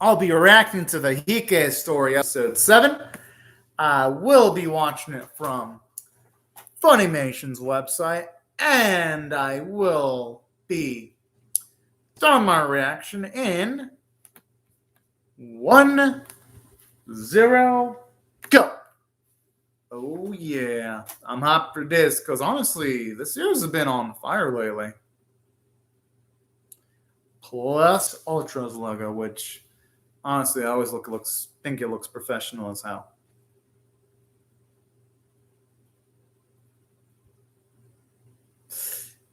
I'll be reacting to the Heike story, episode 7. I will be watching it from Funimation's website, and I will be starting my reaction in 1, 0, go. Oh yeah, I'm hot for this because honestly, this series has been on fire lately. Plus Ultra's logo, which honestly I always think it looks professional as hell.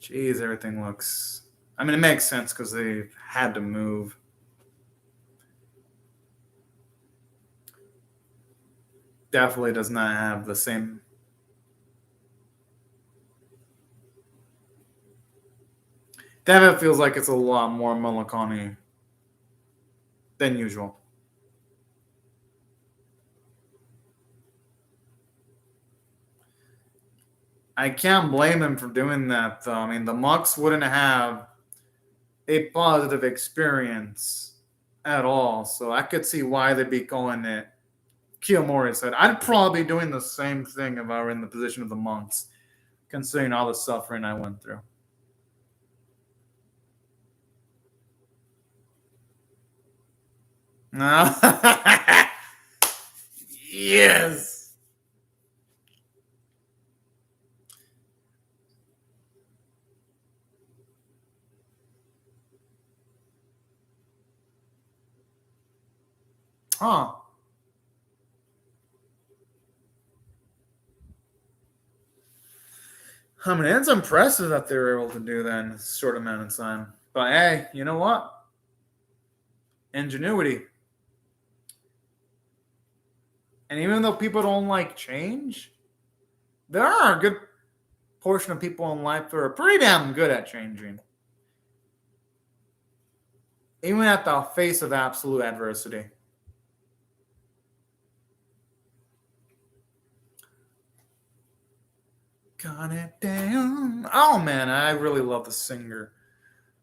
Jeez, everything looks. I mean, it makes sense because they've had to move. Definitely does not have the same. Definitely feels like it's a lot more Monogatari than usual. I can't blame him for doing that, though. I mean, the Mux wouldn't have a positive experience at all, so I could see why they'd be calling it Kiyomori said. I'd probably be doing the same thing if I were in the position of the monks, considering all the suffering I went through. Yes. Huh. I mean, it's impressive that they were able to do that in a short amount of time. But hey, you know what? Ingenuity. And even though people don't like change, there are a good portion of people in life that are pretty damn good at changing. Even at the face of absolute adversity. Got it down. Oh man, I really love the singer.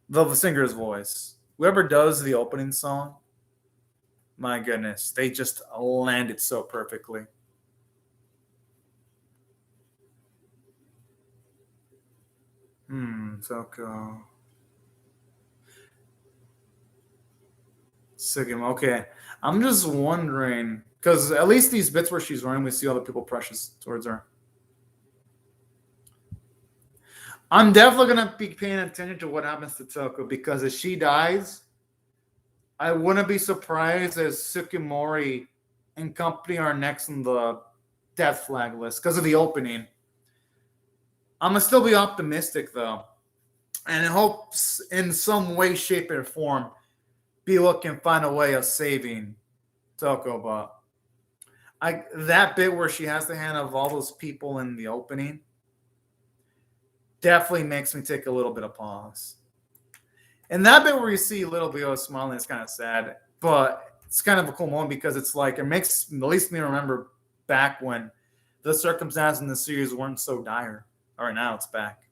Love the singer's voice. Whoever does the opening song, my goodness, they just land it so perfectly. Toko. Sigim, okay. I'm just wondering, because at least these bits where she's running, we see other people precious towards her. I'm definitely going to be paying attention to what happens to Toko, because if she dies, I wouldn't be surprised as Sukimori and company are next on the death flag list because of the opening. I'm going to still be optimistic, though, and in hopes in some way, shape, or form, Bila can find a way of saving Toko. But that bit where she has the hand of all those people in the opening definitely makes me take a little bit of pause. And that bit where you see Little Bio smiling is kind of sad, but it's kind of a cool moment because it's like it makes at least me remember back when the circumstances in the series weren't so dire. All right, now it's back.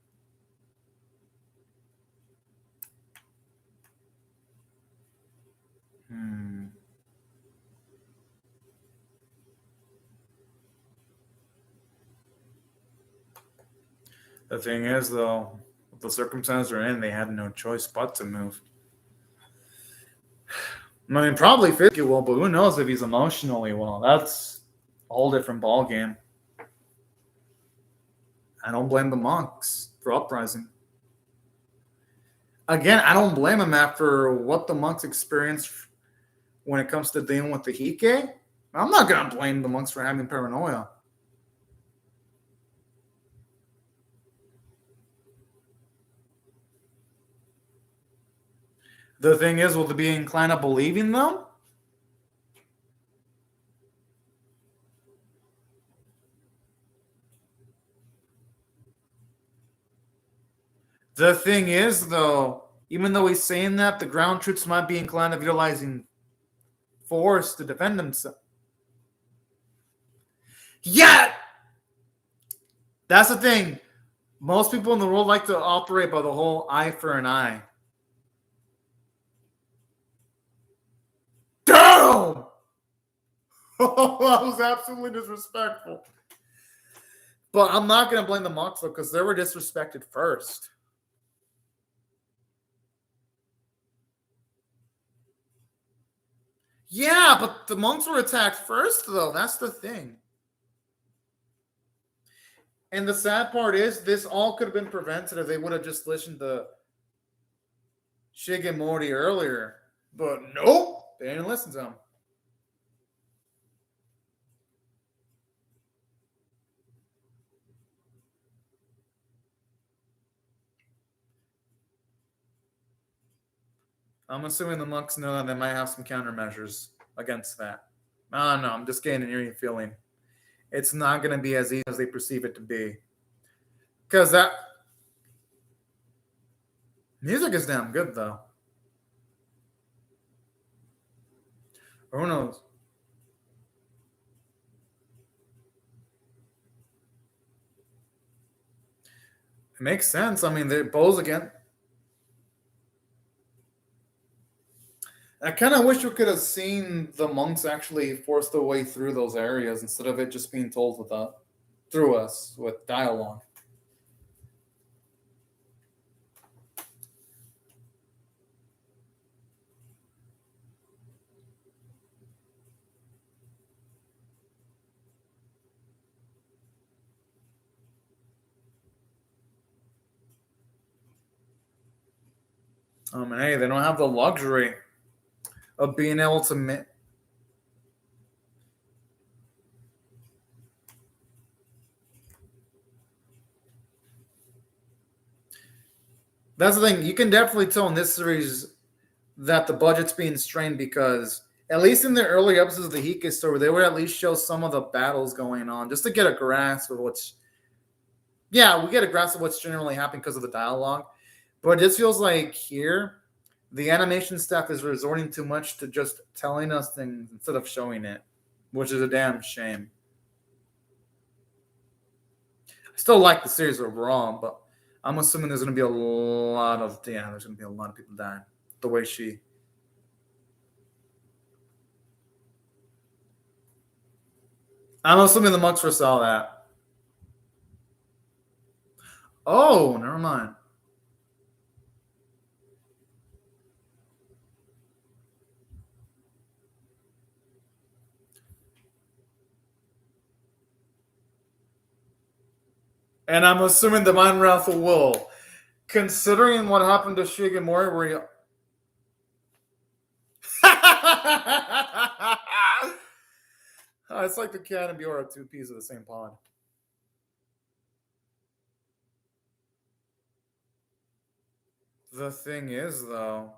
The thing is, though, with the circumstances they're in, they had no choice but to move. I mean, probably physically well, but who knows if he's emotionally well? That's a whole different ballgame. I don't blame the monks for uprising. Again, I don't blame them after what the monks experienced when it comes to dealing with the Heike. I'm not going to blame the monks for having paranoia. The thing is, will they be inclined to believing them? The thing is, though, even though he's saying that, the ground troops might be inclined to utilizing force to defend themselves. Yeah! That's the thing. Most people in the world like to operate by the whole eye for an eye. That was absolutely disrespectful. But I'm not going to blame the monks, though, because they were disrespected first. Yeah, but the monks were attacked first, though. That's the thing. And the sad part is, this all could have been prevented if they would have just listened to Shigemori earlier. But nope, they didn't listen to him. I'm assuming the monks know that they might have some countermeasures against that. I don't know. I'm just getting an eerie feeling. It's not going to be as easy as they perceive it to be. Because that music is damn good, though. Or who knows? It makes sense. I mean, the bows again. I kind of wish we could have seen the monks actually force their way through those areas instead of it just being told through us with dialogue. And hey, they don't have the luxury of being able to. That's the thing. You can definitely tell in this series that the budget's being strained because, at least in the early episodes of the Heike story, they would at least show some of the battles going on just to get a grasp of what's. Yeah, we get a grasp of what's generally happening because of the dialogue. But it just feels like here, the animation staff is resorting too much to just telling us things instead of showing it, which is a damn shame. I still like the series overall, but I'm assuming there's going to be there's going to be a lot of people dying. The way she. I'm assuming the monks foresaw that. Oh, never mind. And I'm assuming the Mind Wrath will. Considering what happened to Shigemori, where he. It's like the cat and Bjorn are two peas of the same pod. The thing is, though.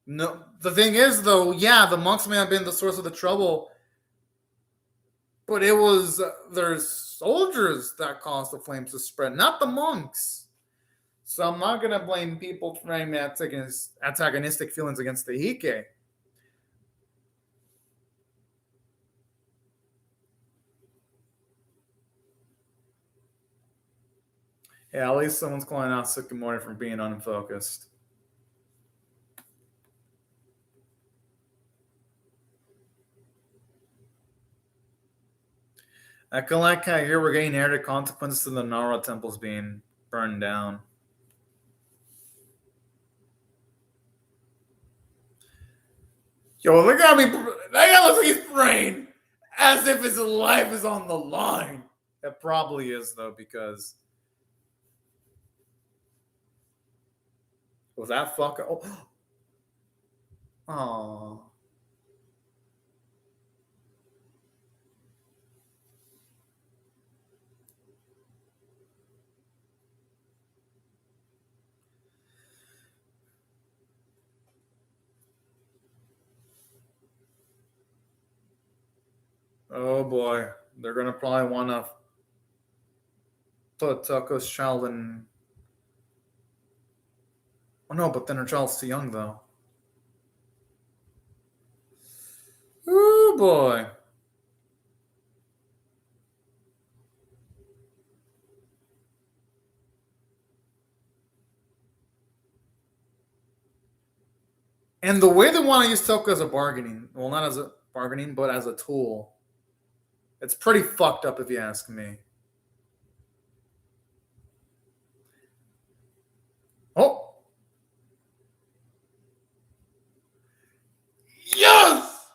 Yeah, the monks may have been the source of the trouble, but it was their soldiers that caused the flames to spread, not the monks. So I'm not going to blame people for having antagonistic feelings against the Heike. Yeah, at least someone's calling out Sukimori for being unfocused. I can like how here we're getting added consequences to the Nara temples being burned down. Yo, look at me. They got look at his brain as if his life is on the line. It probably is, though, because. Was that fucker? Oh. Oh boy. They're going to probably want to put Toko's child in. Oh no, but then her child's too young, though. Oh boy. And the way they want to use Toko as a bargaining, well, not as a. bargaining, but as a tool. It's pretty fucked up if you ask me. Oh! Yes!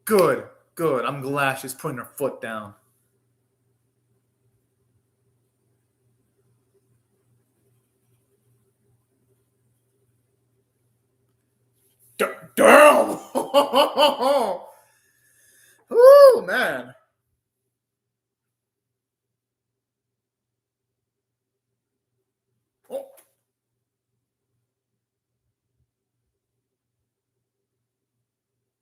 Good, good. I'm glad she's putting her foot down. Damn! Ooh, man. Oh.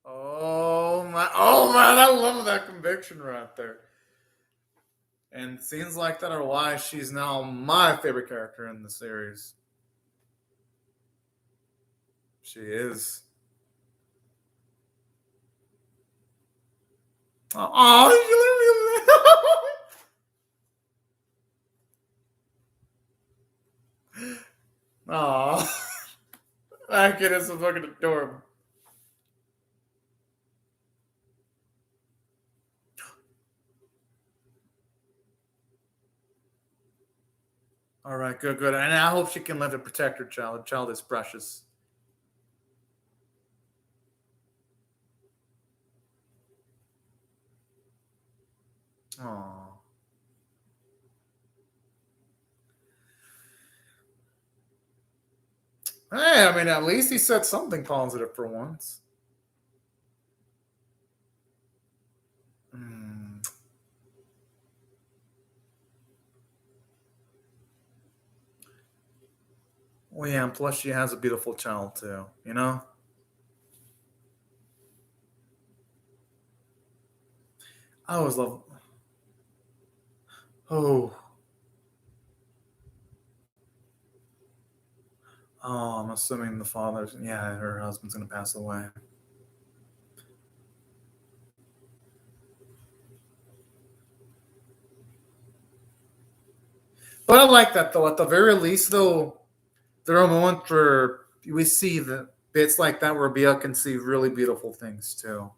Oh my! Oh man! I love that conviction right there. And scenes like that are why she's now my favorite character in the series. She is. Oh, oh, that kid is so fucking adorable. All right, good, good. And I hope she can live to protect her child. The child is precious. Oh. Hey, I mean, at least he said something positive for once. Mm. Well, yeah, and plus she has a beautiful child too. You know. I always love. Oh. Oh, I'm assuming the father's. Yeah, her husband's gonna pass away. But I like that though. At the very least, though, there are moments where we see the bits like that where Bia can see really beautiful things too.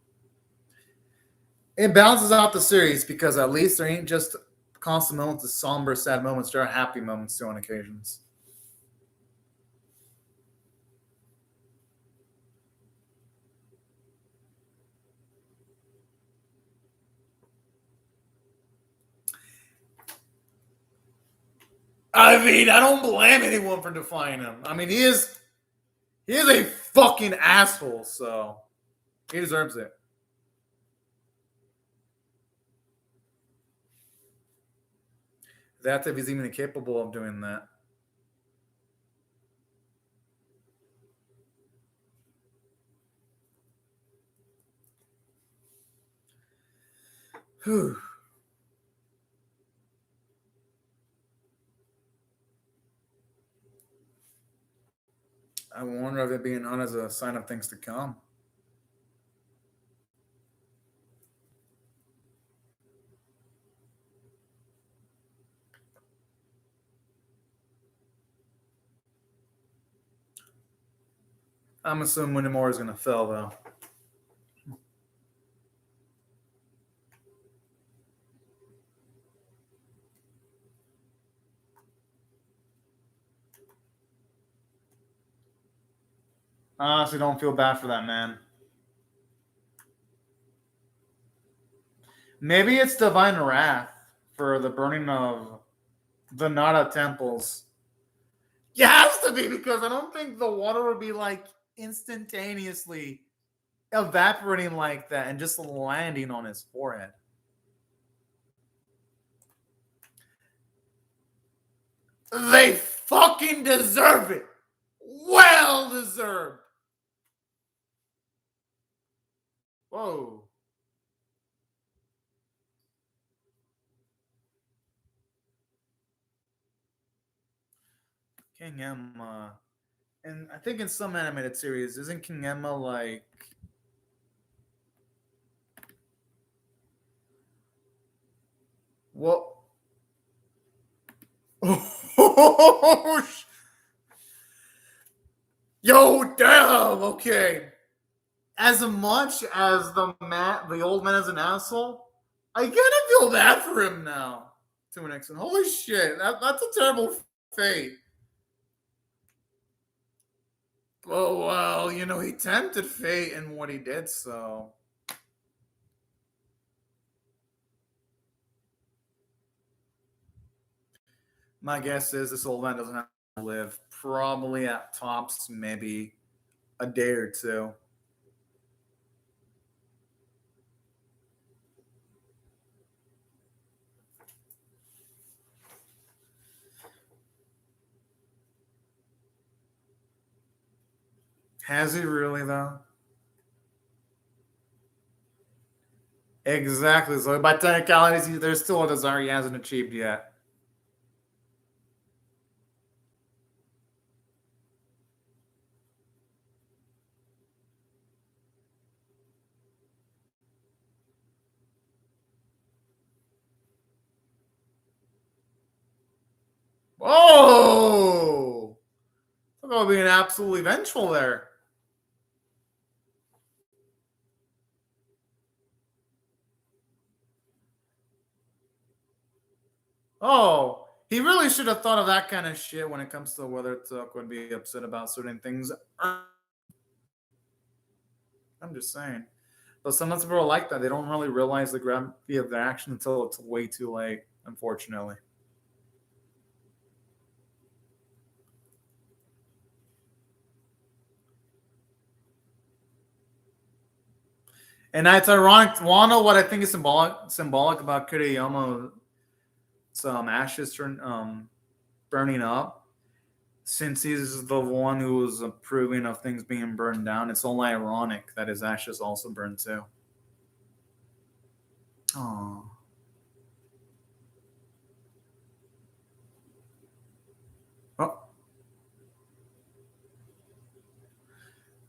It balances out the series because at least there ain't just constant moments of somber, sad moments. There are happy moments too on occasions. I mean, I don't blame anyone for defying him. I mean, he is a fucking asshole, so he deserves it. That's if he's even capable of doing that. Whew. I wonder if it being on as a sign of things to come. I'm assuming Winnemore is going to fail, though. I honestly don't feel bad for that man. Maybe it's divine wrath for the burning of the Nada temples. It has to be because I don't think the water would be like instantaneously evaporating like that and just landing on his forehead. They fucking deserve it. Well deserved. Whoa. King Emma. And I think in some animated series, isn't King Emma like what? Oh, Yo, damn. Okay. As much as the old man is an asshole, I gotta feel bad for him now. To an extent. Holy shit, that's a terrible fate. Oh well, he tempted fate in what he did. So my guess is this old man doesn't have to live. Probably at tops, maybe a day or two. Has he really though? Exactly. So by technicalities, there's still a desire he hasn't achieved yet. Oh, talk about being absolutely vengeful there. Oh, he really should have thought of that kind of shit when it comes to whether to would be upset about certain things. I'm just saying. But sometimes people are like that. They don't really realize the gravity of their action until it's way too late, unfortunately. And it's ironic. Want to know what I think is symbolic about Kuriyama's ashes burning up? Since he's the one who was approving of things being burned down, it's only ironic that his ashes also burned too. Oh. Oh.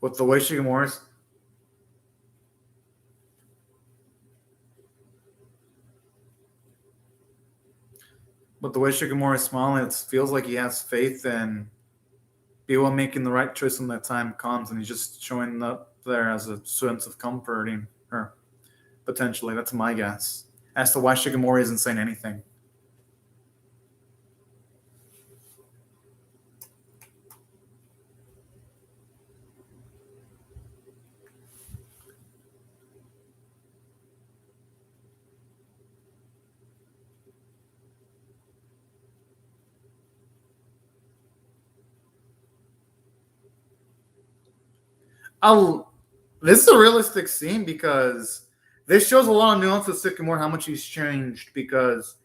With the way Shigemori's But the way Shigemori is smiling, it feels like he has faith in Biwa making the right choice when that time comes, and he's just showing up there as a sense of comforting her. Potentially, that's my guess. As to why Shigemori isn't saying anything. I'll, this is a realistic scene because this shows a lot of nuance with Sycamore, how much he's changed because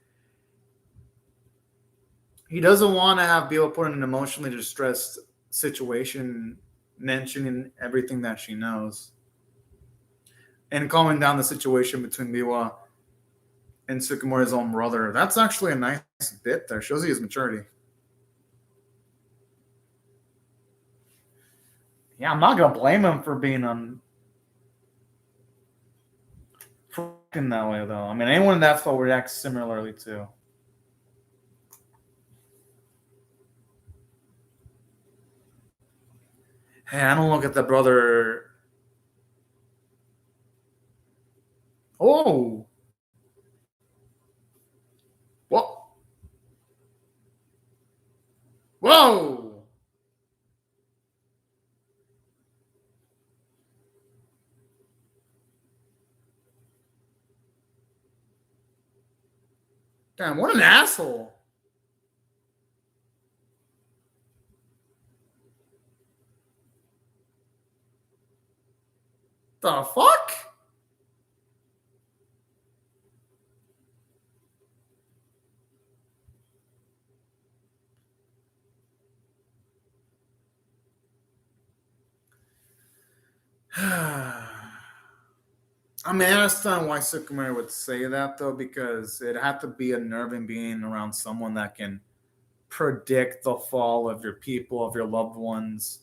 he doesn't want to have Biwa put in an emotionally distressed situation, mentioning everything that she knows. And calming down the situation between Biwa and Sycamore's own brother. That's actually a nice bit there. Shows you his maturity. Yeah, I'm not gonna blame him for being freaking that way though. I mean, anyone in that spot would react similarly too. Hey, I don't look at the brother. Oh, what? Whoa! Damn, what an asshole! The fuck? I mean, I understand why Sycamore would say that though, because it had to be unnerving being around someone that can predict the fall of your people, of your loved ones,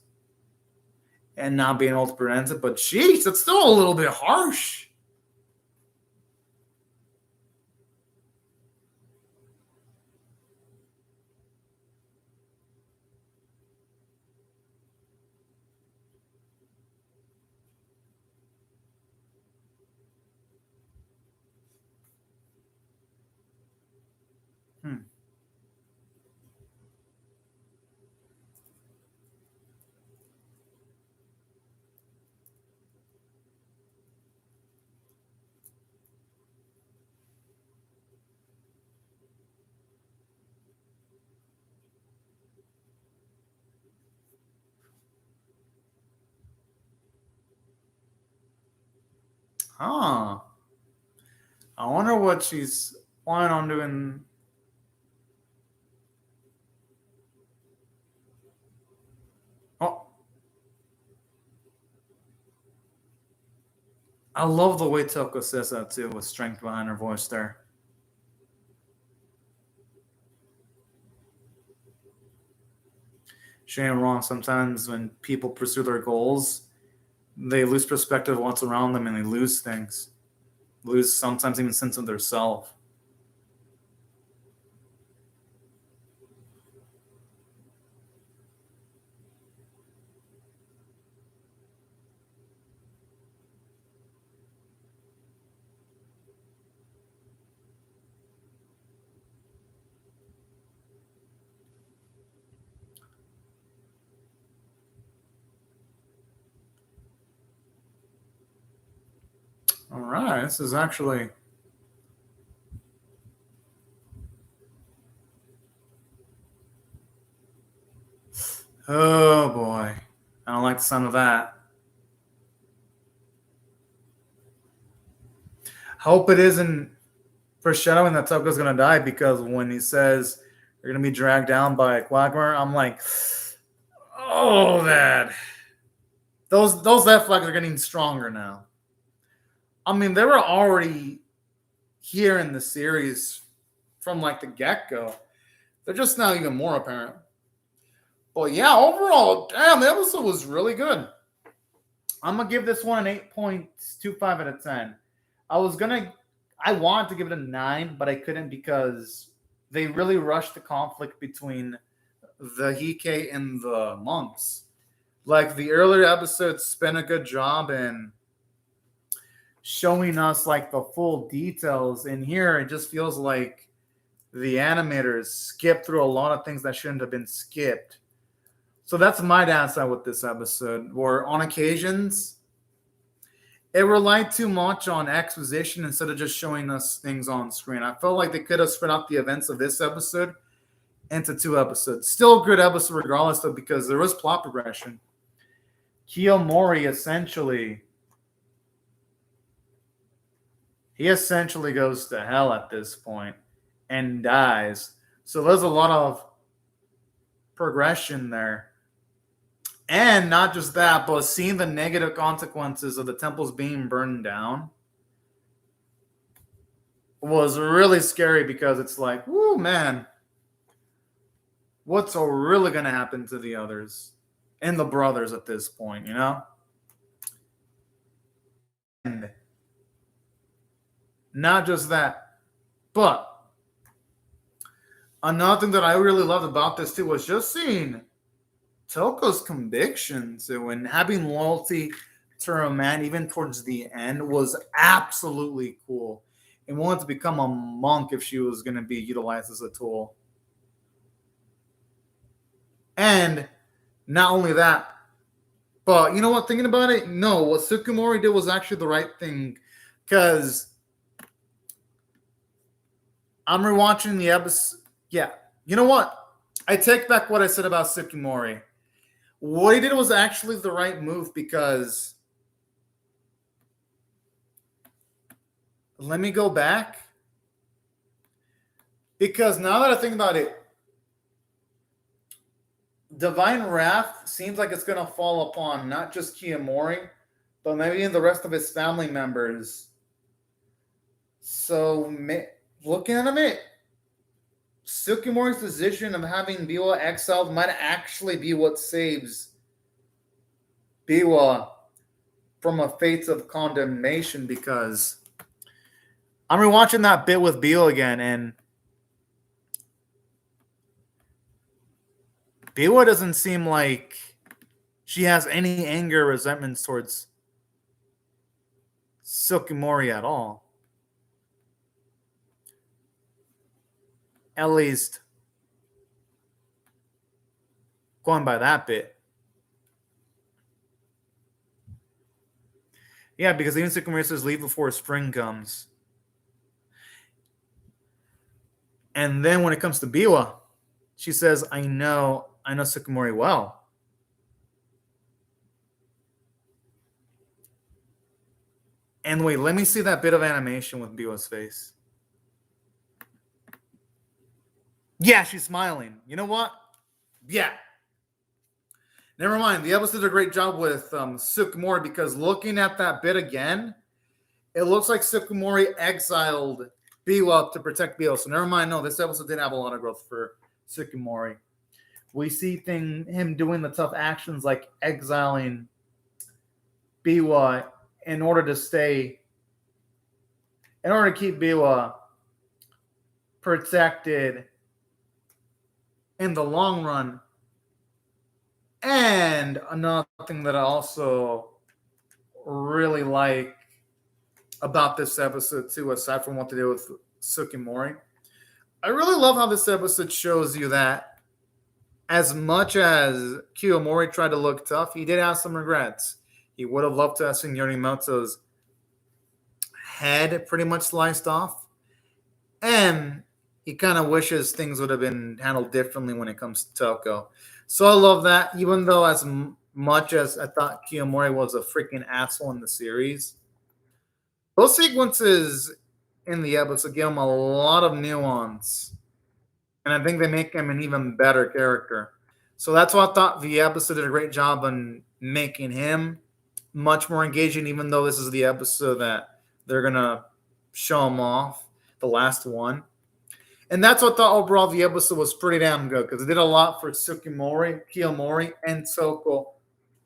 and not being able to prevent it. But jeez, that's still a little bit harsh. Hmm. Huh. I wonder what she's planning on doing. Oh, I love the way Toko says that too, with strength behind her voice there. She ain't wrong. Sometimes when people pursue their goals, they lose perspective of what's around them and they lose things. Lose sometimes even sense of their self. All right, this is actually. Oh boy. I don't like the sound of that. Hope it isn't foreshadowing that Toko's gonna die, because when he says you're gonna be dragged down by a quagmire, I'm like, oh, that. Those left flags are getting stronger now. I mean, they were already here in the series from like the get go. They're just now even more apparent. But yeah, overall, damn, the episode was really good. I'm gonna give this one an 8.25 out of 10. I wanted to give it a 9, but I couldn't because they really rushed the conflict between the Heike and the monks. Like the earlier episodes spent a good job in showing us like the full details. And here it just feels like the animators skipped through a lot of things that shouldn't have been skipped. So that's my downside with this episode, where on occasions it relied too much on exposition instead of just showing us things on screen. I felt like they could have spread out the events of this episode into 2 episodes. Still a good episode regardless, though, because there was plot progression. Kiyomori essentially goes to hell at this point and dies. So there's a lot of progression there. And not just that, but seeing the negative consequences of the temples being burned down was really scary, because it's like, whoo, man, what's really going to happen to the others and the brothers at this point, you know? And not just that, but another thing that I really loved about this too was just seeing Toko's convictions and having loyalty to her man even towards the end was absolutely cool. And wanted to become a monk if she was going to be utilized as a tool. And not only that, but you know what? Thinking about it, no, what Tsukumori did was actually the right thing, because I'm rewatching the episode. Yeah, you know what? I take back what I said about Tsukumori. What he did was actually the right move, because let me go back. Because now that I think about it, Divine Wrath seems like it's going to fall upon not just Kiyomori, but maybe the rest of his family members. So, looking at it, Tsukumori's decision of having Biwa exiled might actually be what saves Biwa from a fate of condemnation, because I'm rewatching that bit with Biwa again, and Biwa doesn't seem like she has any anger or resentments towards Tsukumori at all. At least going by that bit. Yeah, because even Tsukumori says leave before spring comes. And then when it comes to Biwa, she says, I know Tsukumori well. And wait, let me see that bit of animation with Biwa's face. Yeah, she's smiling. You know what? Yeah. Never mind. The episode did a great job with Tsukumori, because looking at that bit again, it looks like Tsukumori exiled Biwa to protect Biwa. So never mind. No, this episode did have a lot of growth for Tsukumori. We see him doing the tough actions like exiling Biwa in order to keep Biwa protected in the long run. And another thing that I also really like about this episode too, aside from what to do with Tsukumori, I really love how this episode shows you that as much as Kiyomori tried to look tough, he did have some regrets. He would have loved to have seen Yorimoto's head pretty much sliced off. And he kind of wishes things would have been handled differently when it comes to Toko. So I love that, even though as much as I thought Kiyomori was a freaking asshole in the series, those sequences in the episode give him a lot of nuance. And I think they make him an even better character. So that's why I thought the episode did a great job on making him much more engaging, even though this is the episode that they're going to show him off, the last one. And that's what I thought overall the episode was pretty damn good, because it did a lot for Tsukumori, Kiyomori, and Toko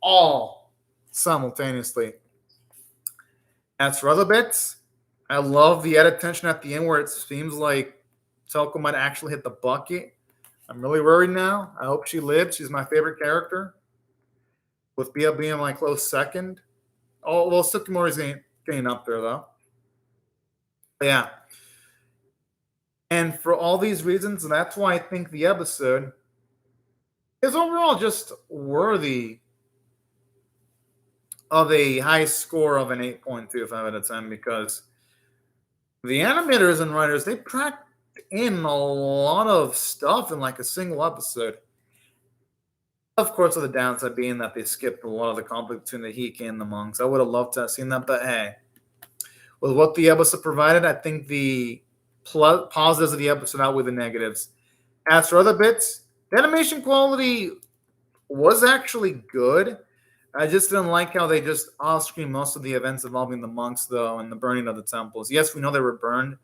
all simultaneously. As for other bits, I love the added tension at the end where it seems like Toko might actually hit the bucket. I'm really worried now. I hope she lives. She's my favorite character, with Bia being my close second. Oh, well, Tsukumori's getting up there, though. But yeah. And for all these reasons, that's why I think the episode is overall just worthy of a high score of an 8.25 out of 10, because the animators and writers, they packed in a lot of stuff in like a single episode. Of course, with the downside being that they skipped a lot of the conflict between the Heike and the monks. I would have loved to have seen that, but hey, with what the episode provided, I think the positives of the episode outweigh the negatives. As for other bits, the animation quality was actually good. I just didn't like how they just off-screen most of the events involving the monks, though, and the burning of the temples. Yes, we know they were burned,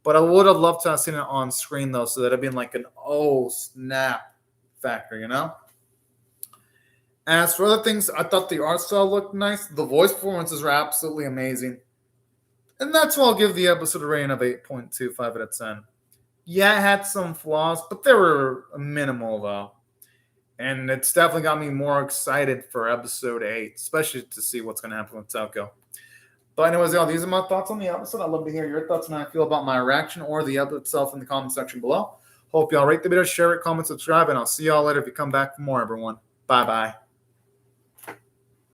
but I would have loved to have seen it on screen, though, so that it'd been like an oh snap factor, you know? As for other things, I thought the art style looked nice. The voice performances were absolutely amazing. And that's why I'll give the episode a rating of 8.25 out of 10. Yeah, it had some flaws, but they were minimal, though. And it's definitely got me more excited for episode 8, especially to see what's going to happen with Toko. But anyways, y'all, these are my thoughts on the episode. I'd love to hear your thoughts on how I feel about my reaction or the episode itself in the comment section below. Hope y'all rate the video, share it, comment, subscribe, and I'll see y'all later if you come back for more, everyone. Bye-bye.